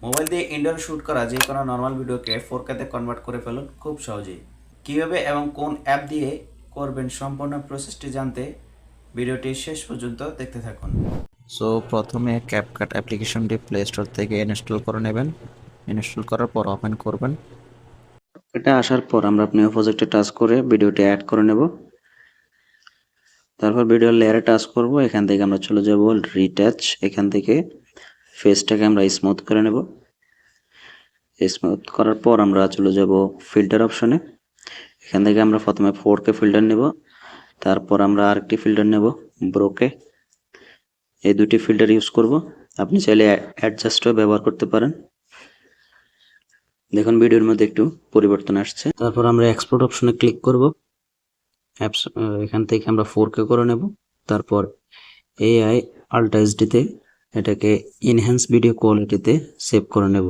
Mobile দিয়ে indoor shoot করা যে কোনো নর্মাল ভিডিওকে 4K তে কনভার্ট করে ফেলুন খুব সহজেই। কীভাবে এবং কোন অ্যাপ দিয়ে করবেন সম্পূর্ণ প্রসেসটি জানতে ভিডিওটি শেষ পর্যন্ত দেখতে থাকুন। সো প্রথমে ক্যাপকাট অ্যাপ্লিকেশনটি প্লে স্টোর থেকে ইনস্টল করে নেবেন। ইনস্টল করার পর ওপেন করবেন। এটা আসার পর আমরা আপনি প্রজেক্টে টাচ করে ভিডিওটি অ্যাড করে নেব। তারপর ভিডিও লেয়ারে টাচ করব, এখান থেকে আমরা চলে যাব রিটাচ। এখান থেকে ফেসটাকে আমরা স্মুথ করে নেব। স্মুথ করার পর আমরা চলে যাব ফিল্টার অপশনে। এখান থেকে আমরা প্রথমে 4K ফিল্টার নেব, তারপর আমরা আরেকটি ফিল্টার নেব ব্রোকে। এই দুটি ফিল্টার ইউজ করব। আপনি চাইলে অ্যাডজাস্টও ব্যবহার করতে পারেন। দেখুন ভিডিওর মধ্যে একটু পরিবর্তন আসছে। তারপর আমরা এক্সপোর্ট অপশনে ক্লিক করব। অ্যাপস এখান থেকে আমরা 4K করে নেব। তারপর AI আল্ট্রা এইচডিতে এটাকে ইনহ্যান্স ভিডিও কোয়ালিটিতে সেভ করে নেব।